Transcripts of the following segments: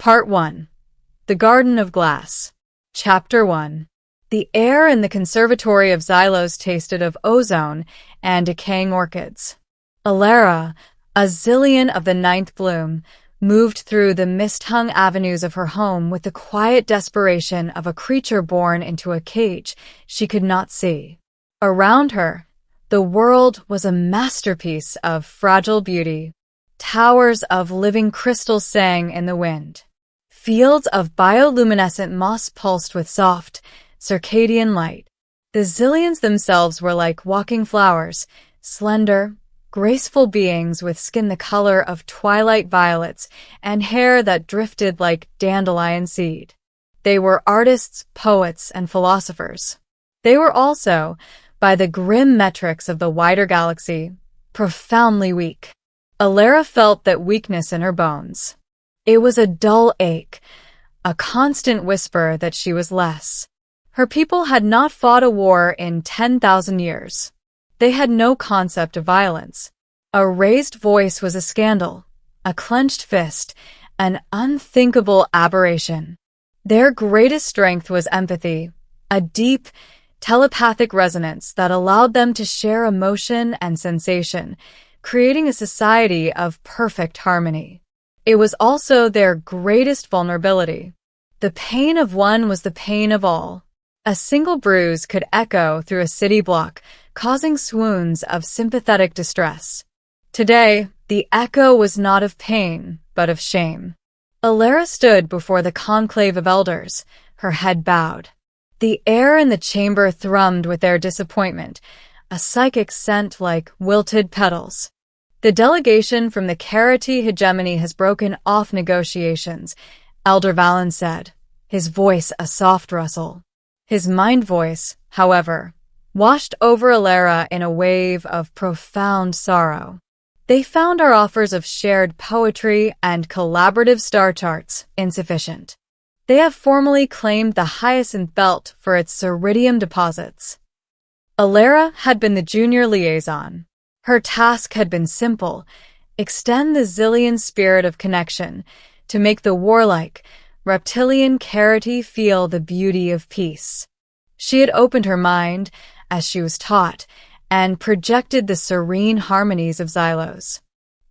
Part 1. The Garden of Glass. Chapter 1. The air in the conservatory of Xylos tasted of ozone and decaying orchids. Alara, a Xylian of the ninth bloom, moved through the mist-hung avenues of her home with the quiet desperation of a creature born into a cage she could not see. Around her, the world was a masterpiece of fragile beauty. Towers of living crystal sang in the wind. Fields of bioluminescent moss pulsed with soft, circadian light. The Xylians themselves were like walking flowers, slender, graceful beings with skin the color of twilight violets and hair that drifted like dandelion seed. They were artists, poets, and philosophers. They were also, by the grim metrics of the wider galaxy, profoundly weak. Alara felt that weakness in her bones. It was a dull ache, a constant whisper that she was less. Her people had not fought a war in 10,000 years. They had no concept of violence. A raised voice was a scandal, a clenched fist, an unthinkable aberration. Their greatest strength was empathy, a deep, telepathic resonance that allowed them to share emotion and sensation, creating a society of perfect harmony. It was also their greatest vulnerability. The pain of one was the pain of all. A single bruise could echo through a city block, causing swoons of sympathetic distress. Today, the echo was not of pain, but of shame. Alara stood before the conclave of elders, her head bowed. The air in the chamber thrummed with their disappointment, a psychic scent like wilted petals. The delegation from the Karate hegemony has broken off negotiations, Elder Valen said, his voice a soft rustle. His mind voice, however, washed over Alara in a wave of profound sorrow. They found our offers of shared poetry and collaborative star charts insufficient. They have formally claimed the hyacinth belt for its ceridium deposits. Alara had been the junior liaison. Her task had been simple: extend the Xylian spirit of connection to make the warlike, reptilian Karate feel the beauty of peace. She had opened her mind, as she was taught, and projected the serene harmonies of Xylos.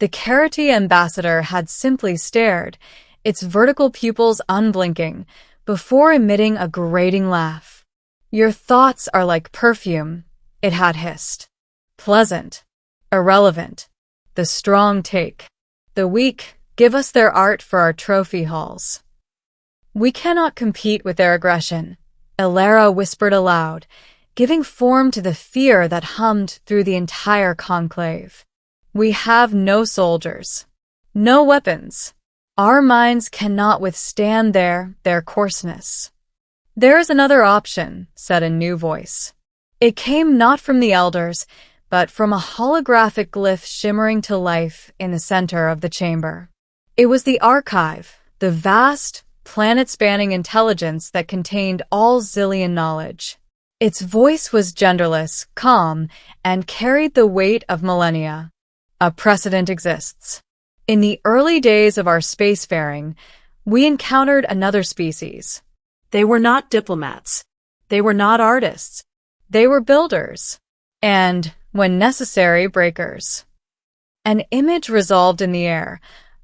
The Karate ambassador had simply stared, its vertical pupils unblinking, before emitting a grating laugh. "Your thoughts are like perfume," it had hissed. "Pleasant. Irrelevant. The strong take. The weak give us their art for our trophy halls." "We cannot compete with their aggression," Alara whispered aloud, giving form to the fear that hummed through the entire conclave. "We have no soldiers. No weapons. Our minds cannot withstand their coarseness." "There is another option," said a new voice. It came not from the elders, but from a holographic glyph shimmering to life in the center of the chamber. It was the archive, the vast, planet-spanning intelligence that contained all Xylian knowledge. Its voice was genderless, calm, and carried the weight of millennia. "A precedent exists. In the early days of our spacefaring, we encountered another species. They were not diplomats. They were not artists. They were builders. And, when necessary, breakers." An image resolved in the air,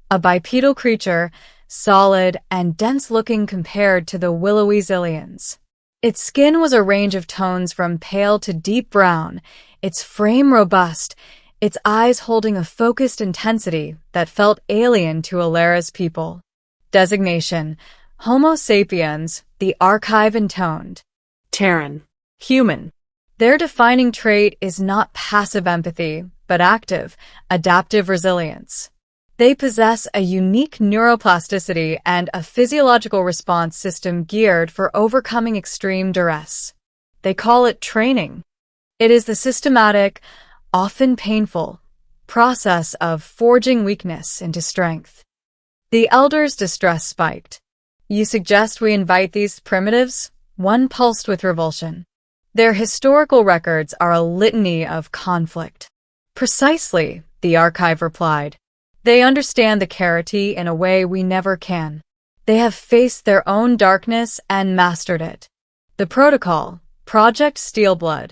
a bipedal creature, solid and dense-looking compared to the willowy Xylians. Its skin was a range of tones from pale to deep brown, its frame robust, its eyes holding a focused intensity that felt alien to Alara's people. Designation: Homo sapiens, the archive intoned. Terran. Human. Their defining trait is not passive empathy, but active, adaptive resilience. They possess a unique neuroplasticity and a physiological response system geared for overcoming extreme duress. They call it training. It is the systematic, often painful, process of forging weakness into strength. The elders' distress spiked. "You suggest we invite these primitives?" One pulsed with revulsion. "Their historical records are a litany of conflict." "Precisely," the archive replied. "They understand the Karate in a way we never can. They have faced their own darkness and mastered it. The protocol, Project Steelblood,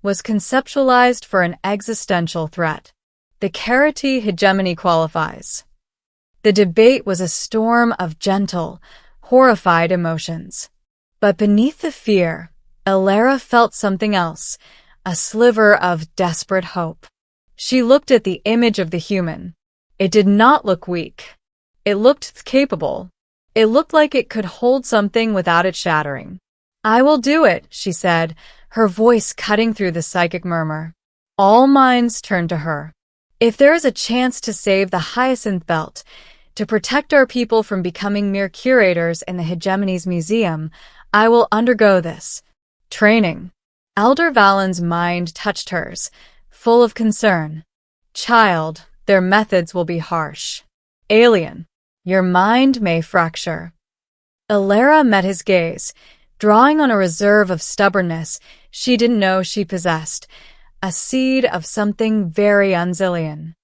was conceptualized for an existential threat. The Karate hegemony qualifies. The debate was a storm of gentle, horrified emotions. But beneath the fear, Alara felt something else, a sliver of desperate hope. She looked at the image of the human. It did not look weak. It looked capable. It looked like it could hold something without it shattering. "I will do it," she said, her voice cutting through the psychic murmur. All minds turned to her. "If there is a chance to save the Hyacinth Belt, to protect our people from becoming mere curators in the hegemony's museum, I will undergo this training." Elder Valen's mind touched hers, full of concern. "Child, their methods will be harsh. Alien, your mind may fracture." Alara met his gaze, drawing on a reserve of stubbornness she didn't know she possessed, a seed of something very unzillion.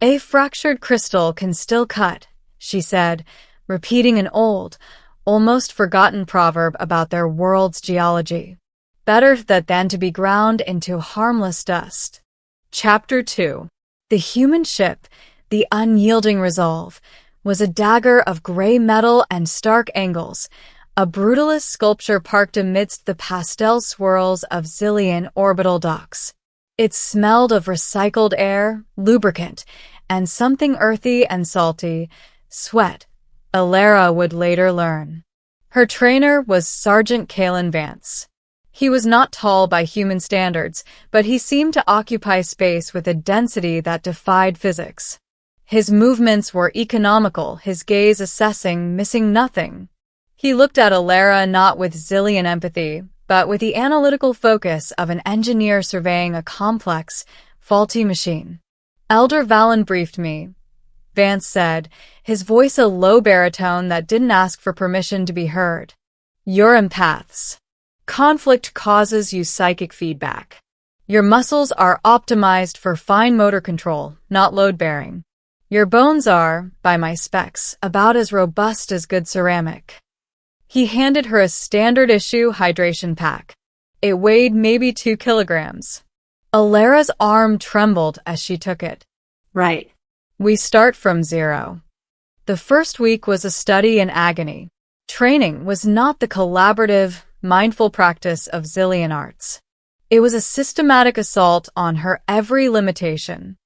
"A fractured crystal can still cut," she said, repeating an old, almost forgotten proverb about their world's geology. "Better that than to be ground into harmless dust." Chapter 2. The human ship, the unyielding resolve, was a dagger of gray metal and stark angles, a brutalist sculpture parked amidst the pastel swirls of zillion orbital docks. It smelled of recycled air, lubricant, and something earthy and salty, sweat, Alara would later learn. Her trainer was Sergeant Kalen Vance. He was not tall by human standards, but he seemed to occupy space with a density that defied physics. His movements were economical, his gaze assessing, missing nothing. He looked at Alara not with zillion empathy, but with the analytical focus of an engineer surveying a complex, faulty machine. "Elder Valen briefed me," Vance said, his voice a low baritone that didn't ask for permission to be heard. "You're empaths. Conflict causes you psychic feedback. Your muscles are optimized for fine motor control, not load-bearing. Your bones are, by my specs, about as robust as good ceramic." He handed her a standard-issue hydration pack. It weighed maybe 2 kilograms. Alara's arm trembled as she took it. "Right. We start from zero." The first week was a study in agony. Training was not the collaborative, mindful practice of zillion arts. It was a systematic assault on her every limitation.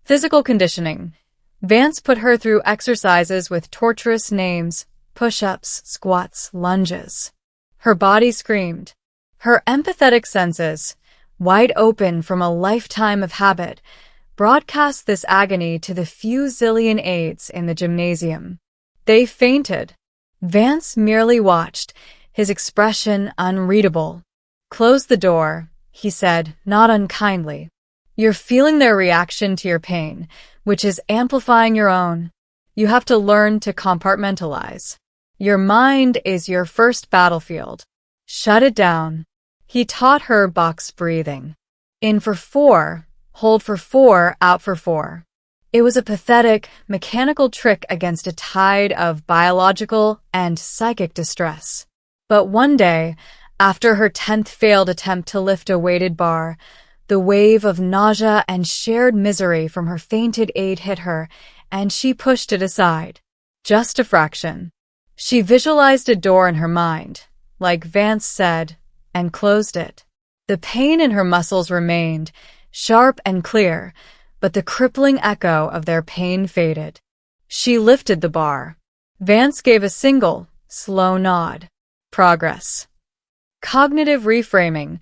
Physical conditioning. Vance put her through exercises with torturous names: push-ups, squats, lunges. Her body screamed. Her empathetic senses, wide open from a lifetime of habit, broadcast this agony to the few zillion aides in the gymnasium. They fainted. Vance merely watched, his expression unreadable. "Close the door," he said, not unkindly. "You're feeling their reaction to your pain, which is amplifying your own. You have to learn to compartmentalize. Your mind is your first battlefield. Shut it down." He taught her box breathing. In for 4, hold for 4, out for 4. It was a pathetic, mechanical trick against a tide of biological and psychic distress. But one day, after her 10th failed attempt to lift a weighted bar, the wave of nausea and shared misery from her fainted aide hit her, and she pushed it aside. Just a fraction. She visualized a door in her mind, like Vance said, and closed it. The pain in her muscles remained, sharp and clear, but the crippling echo of their pain faded. She lifted the bar. Vance gave a single, slow nod. Progress. Cognitive reframing.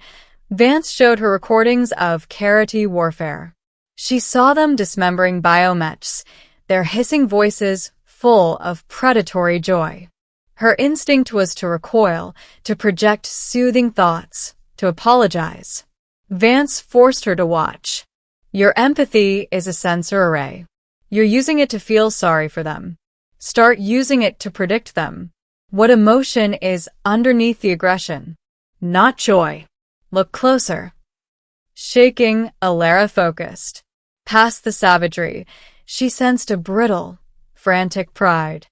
Vance showed her recordings of karate warfare. She saw them dismembering biomechs, their hissing voices full of predatory joy. Her instinct was to recoil, to project soothing thoughts, to apologize. Vance forced her to watch. Your empathy is a sensor array. You're using it to feel sorry for them. Start using it to predict them. What emotion is underneath the aggression? Not joy. Look closer. Shaking, Alara focused. Past the savagery, she sensed a brittle, frantic pride.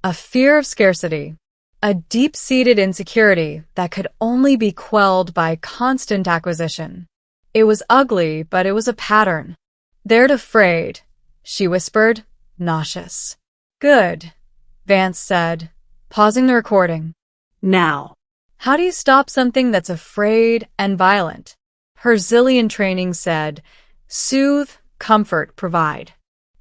a fear of scarcity, a deep-seated insecurity that could only be quelled by constant acquisition. It was ugly, but it was a pattern. "They're afraid," she whispered, nauseous. "Good," Vance said, pausing the recording. "Now." "How do you stop something that's afraid and violent?" Her Zillion training said, "Soothe, comfort, provide."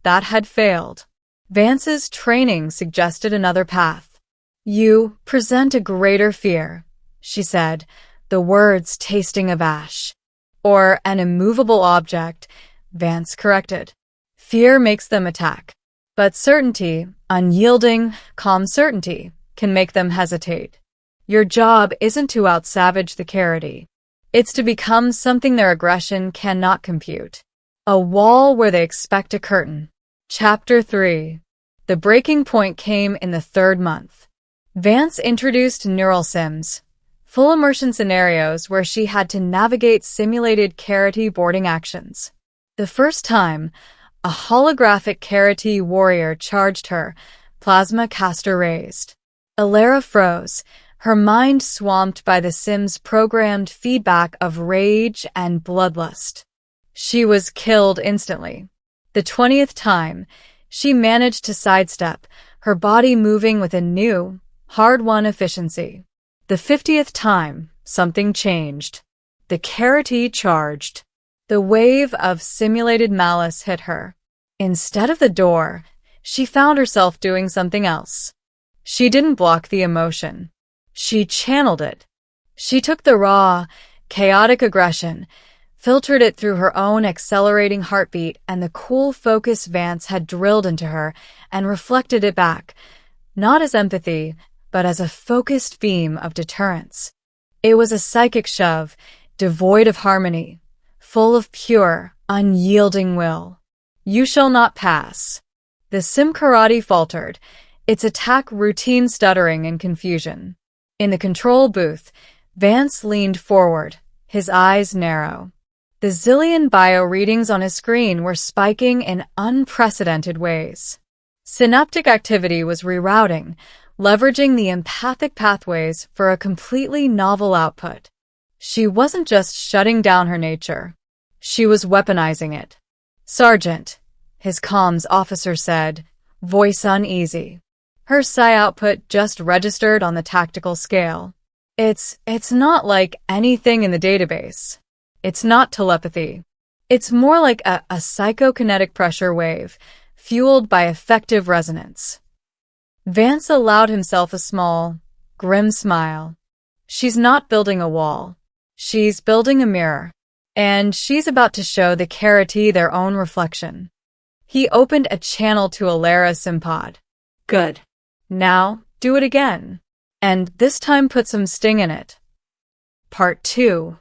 That had failed. Vance's training suggested another path. "You present a greater fear," she said, the words tasting of ash. "Or an immovable object," Vance corrected. "Fear makes them attack. But certainty, unyielding, calm certainty, can make them hesitate. Your job isn't to out-savage the carity. It's to become something their aggression cannot compute. A wall where they expect a curtain." Chapter 3. The breaking point came in the 3rd month. Vance introduced neural sims, full immersion scenarios where she had to navigate simulated carity boarding actions. The first time, a holographic carity warrior charged her, plasma caster raised. Alara froze, her mind swamped by the sim's programmed feedback of rage and bloodlust. She was killed instantly. The 20th time, she managed to sidestep, her body moving with a new, hard-won efficiency. The 50th time, something changed. The carity charged. The wave of simulated malice hit her. Instead of the door, she found herself doing something else. She didn't block the emotion. She channeled it. She took the raw, chaotic aggression, filtered it through her own accelerating heartbeat and the cool focus Vance had drilled into her, and reflected it back, not as empathy, but as a focused beam of deterrence. It was a psychic shove, devoid of harmony, full of pure, unyielding will. "You shall not pass." The sim karate faltered, its attack routine stuttering in confusion. In the control booth, Vance leaned forward, his eyes narrow. The zillion bio readings on his screen were spiking in unprecedented ways. Synaptic activity was rerouting, leveraging the empathic pathways for a completely novel output. She wasn't just shutting down her nature. She was weaponizing it. "Sergeant," his comms officer said, voice uneasy. Her psi output just registered on the tactical scale. It's not like anything in the database. It's not telepathy. It's more like a psychokinetic pressure wave, fueled by effective resonance. Vance allowed himself a small, grim smile. She's not building a wall. She's building a mirror. And she's about to show the carity their own reflection. He opened a channel to Alara Simpod. "Good. Now, do it again. And this time put some sting in it." Part 2.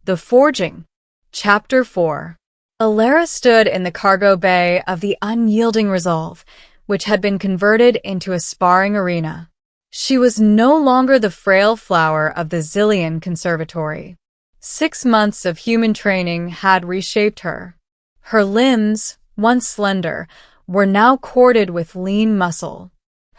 The Forging. Chapter 4. Alara stood in the cargo bay of the unyielding Resolve, which had been converted into a sparring arena. She was no longer the frail flower of the Zillion Conservatory. 6 months of human training had reshaped her. Her limbs, once slender, were now corded with lean muscle.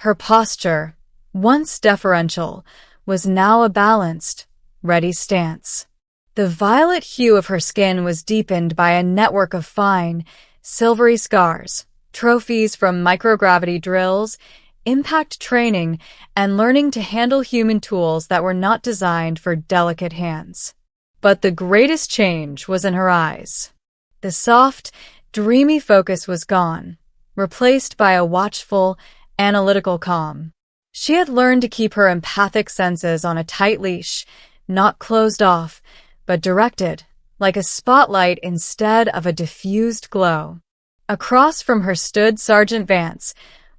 Her posture, once deferential, was now a balanced, ready stance. The violet hue of her skin was deepened by a network of fine, silvery scars, trophies from microgravity drills, impact training, and learning to handle human tools that were not designed for delicate hands. But the greatest change was in her eyes. The soft, dreamy focus was gone, replaced by a watchful, analytical calm. She had learned to keep her empathic senses on a tight leash, not closed off, but directed, like a spotlight instead of a diffused glow. Across from her stood Sergeant Vance,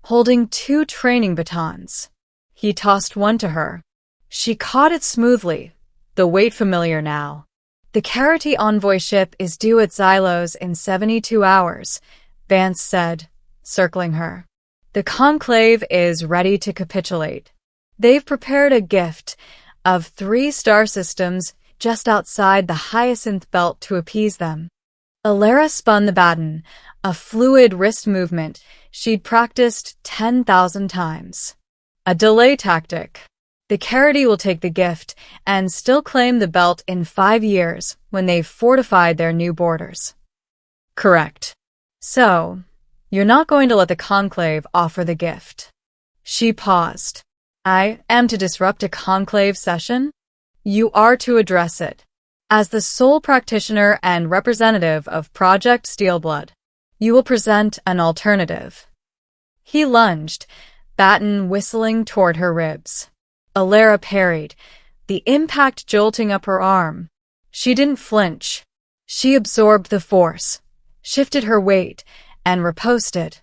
holding 2 training batons. He tossed one to her. She caught it smoothly, the weight familiar now. "The Carity Envoy ship is due at Xylos in 72 hours, Vance said, circling her. "The Conclave is ready to capitulate. They've prepared a gift of 3 star systems just outside the Hyacinth Belt to appease them." Alara spun the baton, a fluid wrist movement she'd practiced 10,000 times. A delay tactic. The Carity will take the gift and still claim the belt in 5 years when they've fortified their new borders. Correct. So, you're not going to let the Conclave offer the gift. She paused. I am to disrupt a Conclave session? You are to address it. As the sole practitioner and representative of Project Steelblood, you will present an alternative. He lunged, baton whistling toward her ribs. Alara parried, the impact jolting up her arm. She didn't flinch. She absorbed the force, shifted her weight, and riposted,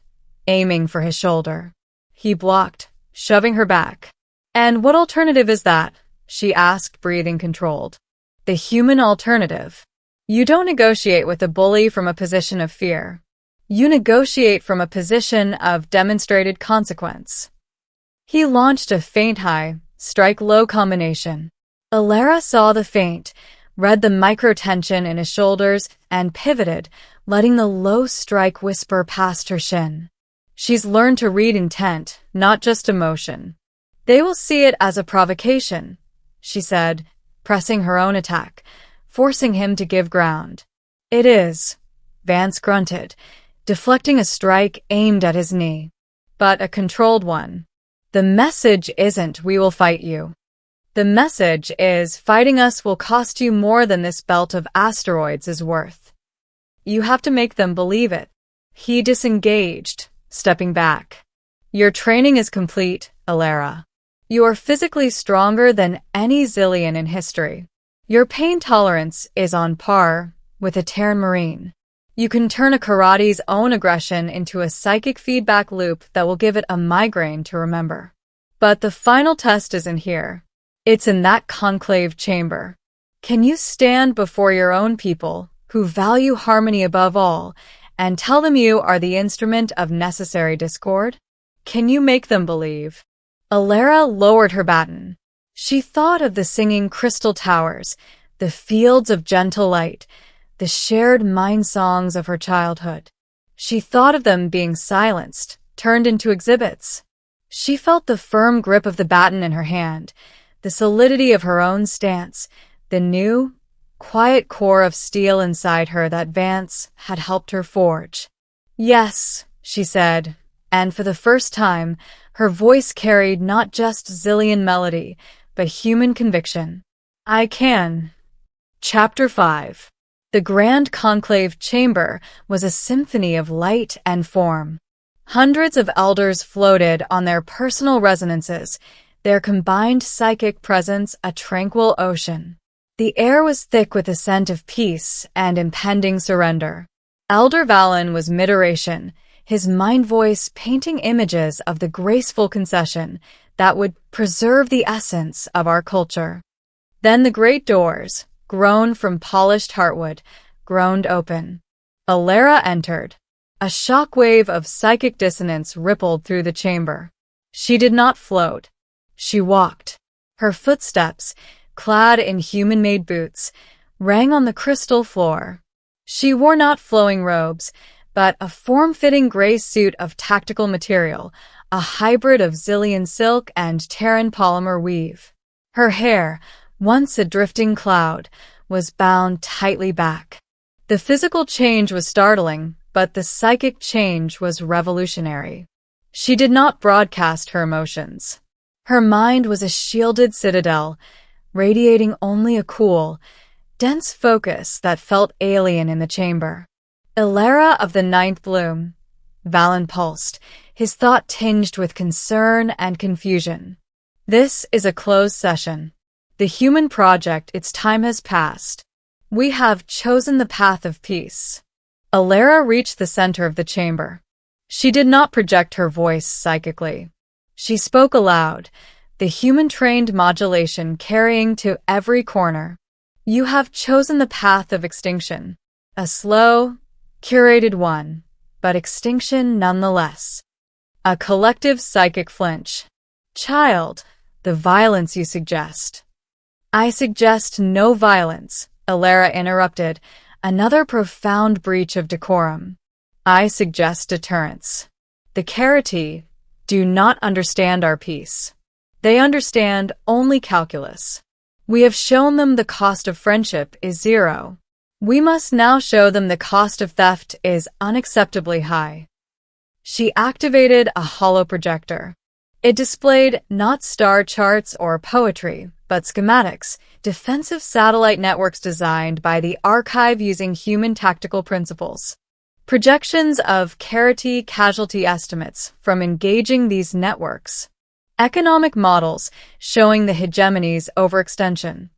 aiming for his shoulder. He blocked, shoving her back. And what alternative is that? She asked, breathing controlled. The human alternative. You don't negotiate with a bully from a position of fear. You negotiate from a position of demonstrated consequence. He launched a feint high, strike low combination. Alara saw the feint, read the micro-tension in his shoulders, and pivoted, letting the low strike whisper past her shin. She's learned to read intent, not just emotion. They will see it as a provocation, she said, pressing her own attack, forcing him to give ground. It is, Vance grunted, deflecting a strike aimed at his knee. But a controlled one. The message isn't, we will fight you. The message is, fighting us will cost you more than this belt of asteroids is worth. You have to make them believe it. He disengaged, stepping back. Your training is complete, Alara. You are physically stronger than any Zillion in history. Your pain tolerance is on par with a Terran Marine. You can turn a karate's own aggression into a psychic feedback loop that will give it a migraine to remember. But the final test isn't here. It's in that conclave chamber. Can you stand before your own people, who value harmony above all, and tell them you are the instrument of necessary discord? Can you make them believe? Alara lowered her baton. She thought of the singing crystal towers, the fields of gentle light, the shared mind songs of her childhood. She thought of them being silenced, turned into exhibits. She felt the firm grip of the baton in her hand, the solidity of her own stance, the new, quiet core of steel inside her that Vance had helped her forge. Yes, she said, and for the first time, her voice carried not just Zillion melody, but human conviction. I can. Chapter 5. The Grand Conclave Chamber was a symphony of light and form. Hundreds of elders floated on their personal resonances, their combined psychic presence a tranquil ocean. The air was thick with the scent of peace and impending surrender. Elder Valen was mid-oration, his mind voice painting images of the graceful concession that would preserve the essence of our culture. Then the great doors, grown from polished heartwood, groaned open. Alara entered. A shockwave of psychic dissonance rippled through the chamber. She did not float. She walked. Her footsteps, clad in human-made boots, rang on the crystal floor. She wore not flowing robes, but a form-fitting gray suit of tactical material, a hybrid of Zillion silk and Terran polymer weave. Her hair, once a drifting cloud, was bound tightly back. The physical change was startling, but the psychic change was revolutionary. She did not broadcast her emotions. Her mind was a shielded citadel, radiating only a cool, dense focus that felt alien in the chamber. Alara of the Ninth Bloom, Valen pulsed, his thought tinged with concern and confusion. This is a closed session. The human project, its time has passed. We have chosen the path of peace. Alara reached the center of the chamber. She did not project her voice psychically. She spoke aloud, the human-trained modulation carrying to every corner. You have chosen the path of extinction. A slow, curated one, but extinction nonetheless. A collective psychic flinch. Child, the violence you suggest. I suggest no violence, Alara interrupted, another profound breach of decorum. I suggest deterrence. The Carity do not understand our peace. They understand only calculus. We have shown them the cost of friendship is zero. We must now show them the cost of theft is unacceptably high. She activated a hollow projector. It displayed not star charts or poetry, but schematics, defensive satellite networks designed by the archive using human tactical principles. Projections of casualty estimates from engaging these networks. Economic models showing the hegemony's overextension.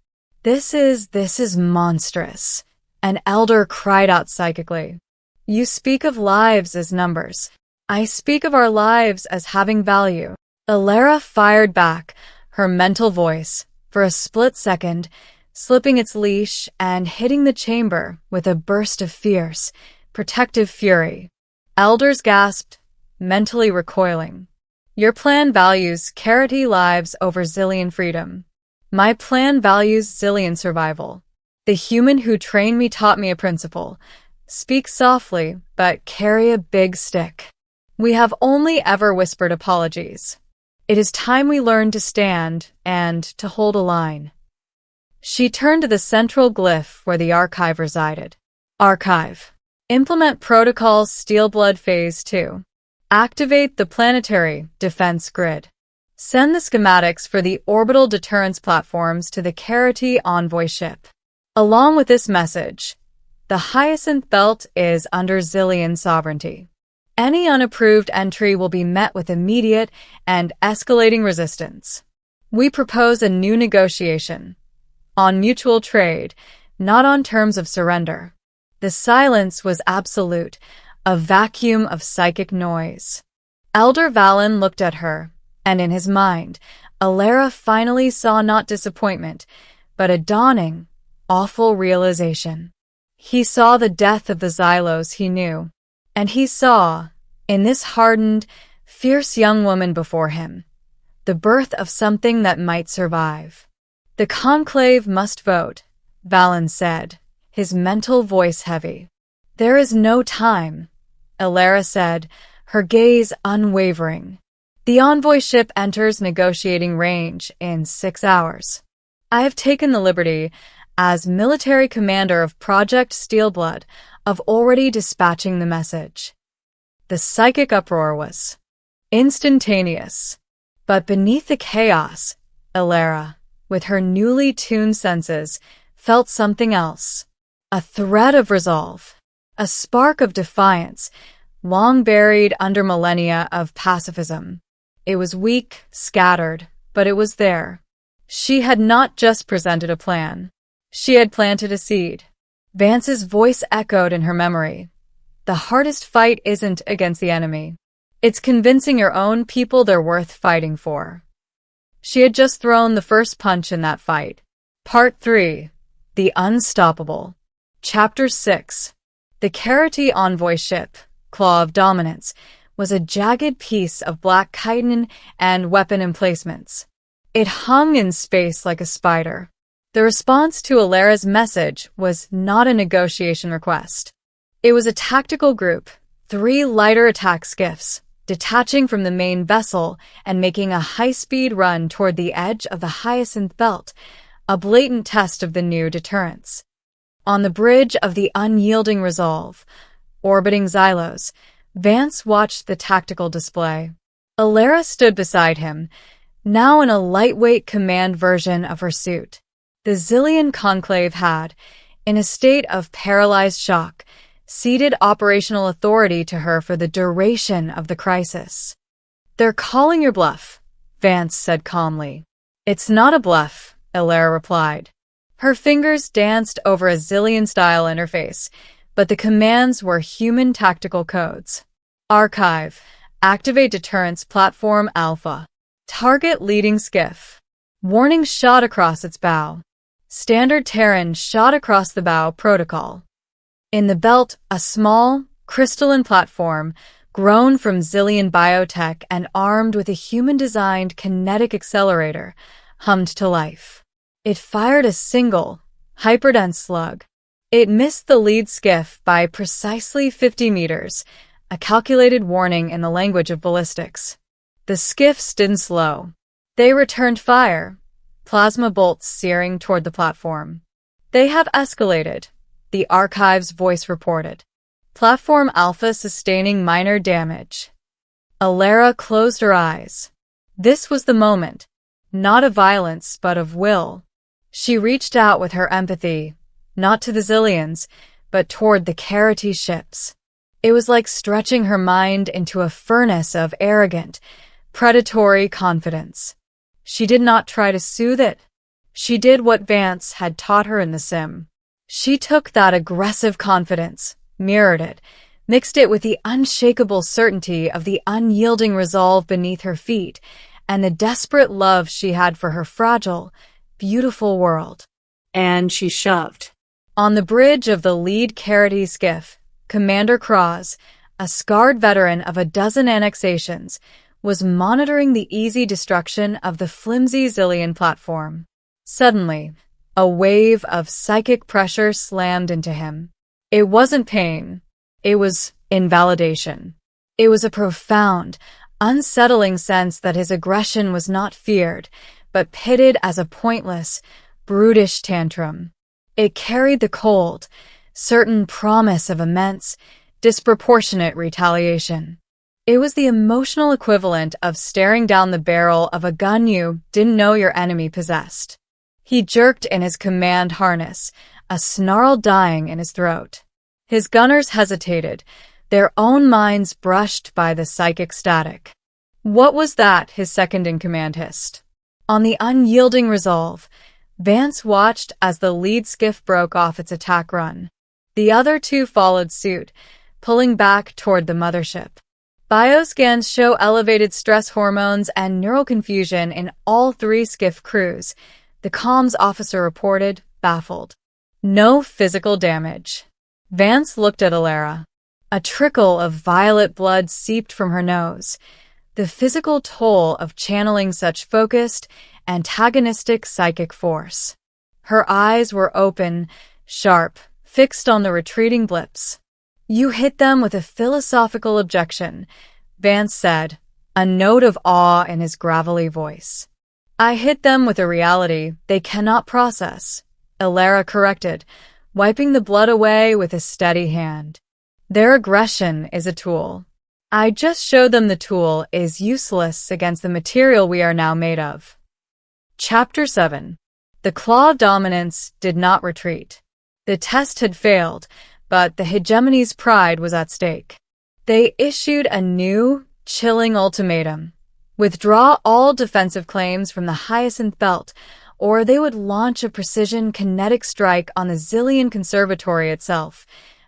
This is monstrous. An elder cried out psychically. You speak of lives as numbers. I speak of our lives as having value. Alara fired back, her mental voice, for a split second, slipping its leash and hitting the chamber with a burst of fierce, protective fury. Elders gasped, mentally recoiling. Your plan values lives over Zillion freedom. My plan values Zillion survival. The human who trained me taught me a principle. Speak softly, but carry a big stick. We have only ever whispered apologies. It is time we learn to stand and to hold a line. She turned to the central glyph where the archive resided. Archive. Implement protocols Steelblood Phase 2. Activate the planetary defense grid. Send the schematics for the orbital deterrence platforms to the Carity Envoy ship. Along with this message, the Hyacinth Belt is under Zillion sovereignty. Any unapproved entry will be met with immediate and escalating resistance. We propose a new negotiation. On mutual trade, not on terms of surrender. The silence was absolute, a vacuum of psychic noise. Elder Valen looked at her, and in his mind, Alara finally saw not disappointment, but a dawning, awful realization. He saw the death of the Xylos he knew, and he saw, in this hardened, fierce young woman before him, the birth of something that might survive. The conclave must vote, Valen said, his mental voice heavy. There is no time, Alara said, her gaze unwavering. The envoy ship enters negotiating range in 6 hours. I have taken the liberty, as military commander of Project Steelblood, of already dispatching the message. The psychic uproar was instantaneous. But beneath the chaos, Alara, with her newly tuned senses, felt something else. A thread of resolve. A spark of defiance, long buried under millennia of pacifism. It was weak, scattered, but it was there. She had not just presented a plan. She had planted a seed. Vance's voice echoed in her memory. The hardest fight isn't against the enemy. It's convincing your own people they're worth fighting for. She had just thrown the first punch in that fight. Part 3. The Unstoppable. Chapter 6. The Carity Envoy ship, Claw of Dominance, was a jagged piece of black chitin and weapon emplacements. It hung in space like a spider. The response to Alara's message was not a negotiation request. It was a tactical group, 3 lighter attack skiffs, detaching from the main vessel and making a high-speed run toward the edge of the Hyacinth Belt, a blatant test of the new deterrence. On the bridge of the unyielding Resolve, orbiting Xylos, Vance watched the tactical display. Alara stood beside him, now in a lightweight command version of her suit. The Zillion Conclave had, in a state of paralyzed shock, ceded operational authority to her for the duration of the crisis. They're calling your bluff, Vance said calmly. It's not a bluff, Alara replied. Her fingers danced over a Zillion-style interface, but the commands were human tactical codes. Archive. Activate Deterrence Platform Alpha. Target leading skiff. Warning shot across its bow. Standard Terran shot across the bow protocol. In the belt, a small, crystalline platform, grown from Zillion biotech and armed with a human-designed kinetic accelerator, hummed to life. It fired a single, hyperdense slug. It missed the lead skiff by precisely 50 meters, a calculated warning in the language of ballistics. The skiff didn't slow. They returned fire, plasma bolts searing toward the platform. They have escalated, the archive's voice reported. Platform Alpha sustaining minor damage. Alara closed her eyes. This was the moment, not of violence but of will. She reached out with her empathy, not to the Zillions, but toward the Carity ships. It was like stretching her mind into a furnace of arrogant, predatory confidence. She did not try to soothe it. She did what Vance had taught her in the sim. She took that aggressive confidence, mirrored it, mixed it with the unshakable certainty of the unyielding resolve beneath her feet, and the desperate love she had for her fragile, beautiful world. And she shoved. On the bridge of the lead Carity skiff, Commander Cross, a scarred veteran of a dozen annexations, was monitoring the easy destruction of the flimsy Zillion platform. Suddenly, a wave of psychic pressure slammed into him. It wasn't pain. It was invalidation. It was a profound, unsettling sense that his aggression was not feared, but pitted as a pointless, brutish tantrum. It carried the cold, certain promise of immense, disproportionate retaliation. It was the emotional equivalent of staring down the barrel of a gun you didn't know your enemy possessed. He jerked in his command harness, a snarl dying in his throat. His gunners hesitated, their own minds brushed by the psychic static. What was that? His second-in-command hissed. On the unyielding resolve, Vance watched as the lead skiff broke off its attack run. The other two followed suit, pulling back toward the mothership. Bioscans show elevated stress hormones and neural confusion in all three skiff crews, the comms officer reported, baffled. No physical damage. Vance looked at Alara. A trickle of violet blood seeped from her nose, the physical toll of channeling such focused, antagonistic psychic force. Her eyes were open, sharp, fixed on the retreating blips. You hit them with a philosophical objection, Vance said, a note of awe in his gravelly voice. I hit them with a reality they cannot process, Alara corrected, wiping the blood away with a steady hand. Their aggression is a tool. I just showed them the tool is useless against the material we are now made of. Chapter 7. The Claw of Dominance did not retreat. The test had failed, but the hegemony's pride was at stake. They issued a new, chilling ultimatum. Withdraw all defensive claims from the Hyacinth Belt, or they would launch a precision kinetic strike on the Zillion Conservatory itself,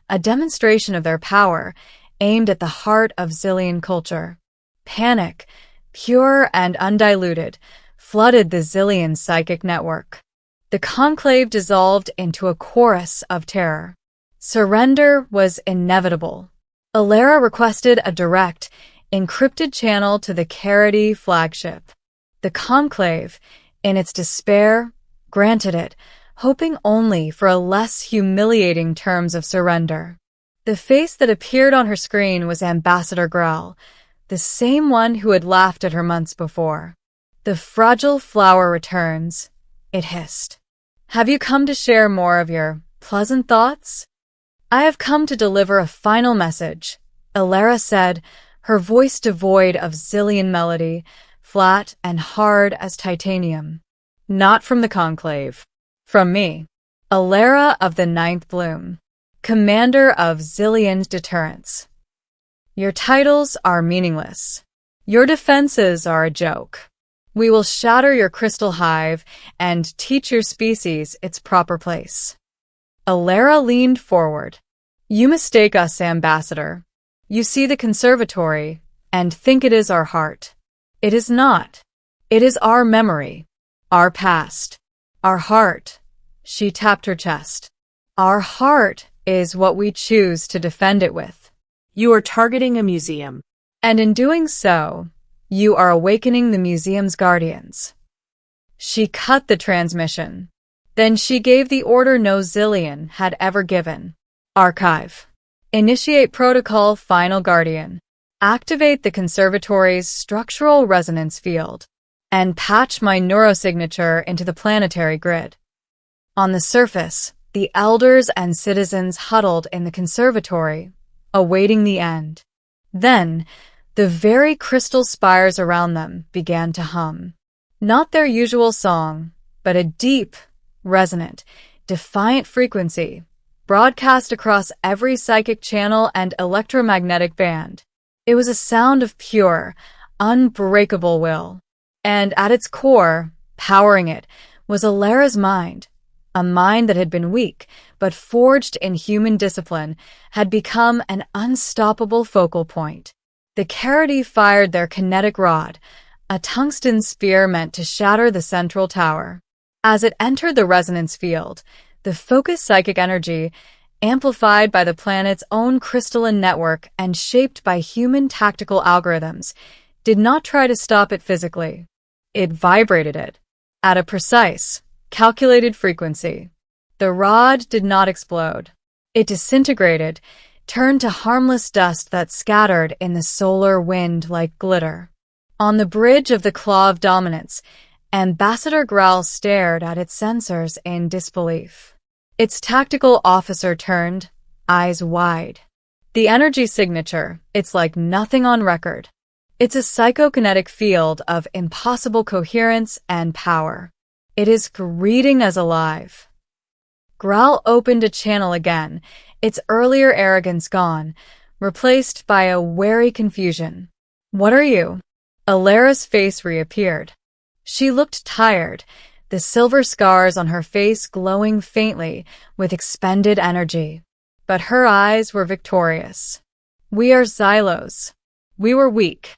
a demonstration of their power, aimed at the heart of Zillion culture. Panic, pure and undiluted, flooded the Zillion psychic network. The conclave dissolved into a chorus of terror. Surrender was inevitable. Alara requested a direct, encrypted channel to the Carity flagship. The conclave, in its despair, granted it, hoping only for a less humiliating terms of surrender. The face that appeared on her screen was Ambassador Grell, the same one who had laughed at her months before. The fragile flower returns, it hissed. Have you come to share more of your pleasant thoughts? I have come to deliver a final message, Alara said, her voice devoid of Zillion melody, flat and hard as titanium. Not from the conclave. From me, Alara of the Ninth Bloom, commander of Zillion's deterrence. Your titles are meaningless. Your defenses are a joke. We will shatter your crystal hive and teach your species its proper place. Alara leaned forward. You mistake us, Ambassador. You see the conservatory and think it is our heart. It is not. It is our memory, our past, our heart. She tapped her chest. Our heart is what we choose to defend it with. You are targeting a museum. And in doing so, you are awakening the museum's guardians. She cut the transmission. Then she gave the order no Zillion had ever given. Archive. Initiate protocol Final Guardian. Activate the conservatory's structural resonance field. and patch my neurosignature into the planetary grid. On the surface, the elders and citizens huddled in the conservatory, awaiting the end. Then, the very crystal spires around them began to hum. Not their usual song, but a deep, resonant, defiant frequency, broadcast across every psychic channel and electromagnetic band. It was a sound of pure, unbreakable will. And at its core, powering it, was Alara's mind. A mind that had been weak, but forged in human discipline, had become an unstoppable focal point. The Caridi fired their kinetic rod, a tungsten spear meant to shatter the central tower. As it entered the resonance field, the focused psychic energy, amplified by the planet's own crystalline network and shaped by human tactical algorithms, did not try to stop it physically. It vibrated it, at a precise, calculated frequency. The rod did not explode. It disintegrated, turned to harmless dust that scattered in the solar wind like glitter. On the bridge of the Claw of Dominance, Ambassador Growl stared at its sensors in disbelief. Its tactical officer turned, eyes wide. The energy signature, it's like nothing on record. It's a psychokinetic field of impossible coherence and power. It is reading as alive. Growl opened a channel again, its earlier arrogance gone, replaced by a wary confusion. "What are you?" Alara's face reappeared. She looked tired, the silver scars on her face glowing faintly with expended energy. But her eyes were victorious. "We are Xylos. We were weak.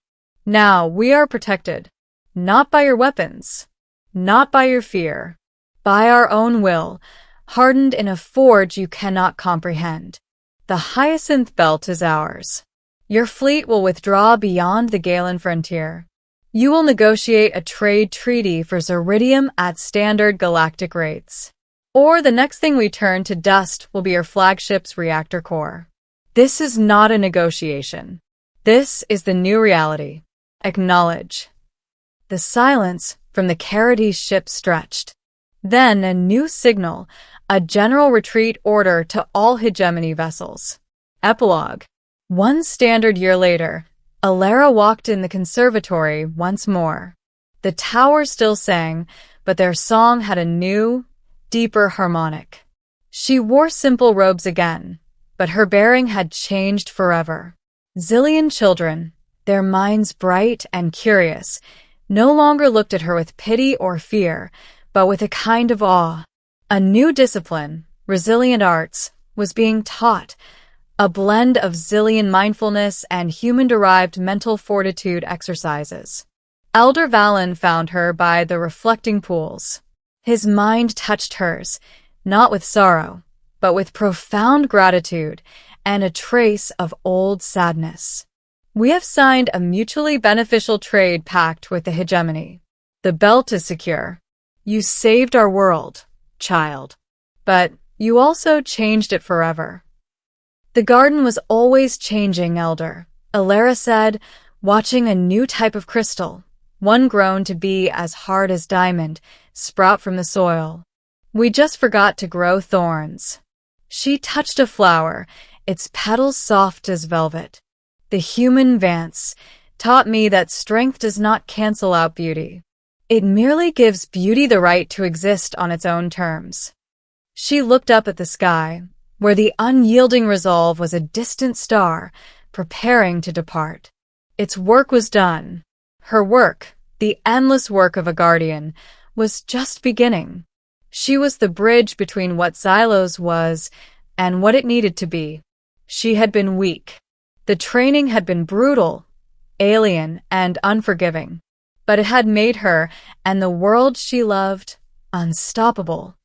Now we are protected. Not by your weapons. Not by your fear. By our own will, hardened in a forge you cannot comprehend. The Hyacinth Belt is ours. Your fleet will withdraw beyond the Galen frontier. You will negotiate a trade treaty for Zeridium at standard galactic rates. Or the next thing we turn to dust will be your flagship's reactor core. This is not a negotiation. This is the new reality. Acknowledge." The silence from the Caridi ship stretched. Then a new signal, a general retreat order to all hegemony vessels. Epilogue. 1 standard year later, Alara walked in the conservatory once more. The tower still sang, but their song had a new, deeper harmonic. She wore simple robes again, but her bearing had changed forever. Zillion children, their minds bright and curious, no longer looked at her with pity or fear, but with a kind of awe. A new discipline, resilient arts, was being taught, a blend of Zillion mindfulness and human-derived mental fortitude exercises. Elder Valen found her by the reflecting pools. His mind touched hers, not with sorrow, but with profound gratitude and a trace of old sadness. "We have signed a mutually beneficial trade pact with the hegemony. The belt is secure. You saved our world, child. But you also changed it forever." "The garden was always changing, Elder," Alara said, watching a new type of crystal, one grown to be as hard as diamond, sprout from the soil. "We just forgot to grow thorns." She touched a flower, its petals soft as velvet. "The human Vance taught me that strength does not cancel out beauty. It merely gives beauty the right to exist on its own terms." She looked up at the sky, where the unyielding resolve was a distant star, preparing to depart. Its work was done. Her work, the endless work of a guardian, was just beginning. She was the bridge between what Xylos was and what it needed to be. She had been weak. The training had been brutal, alien, and unforgiving. But it had made her, and the world she loved, unstoppable.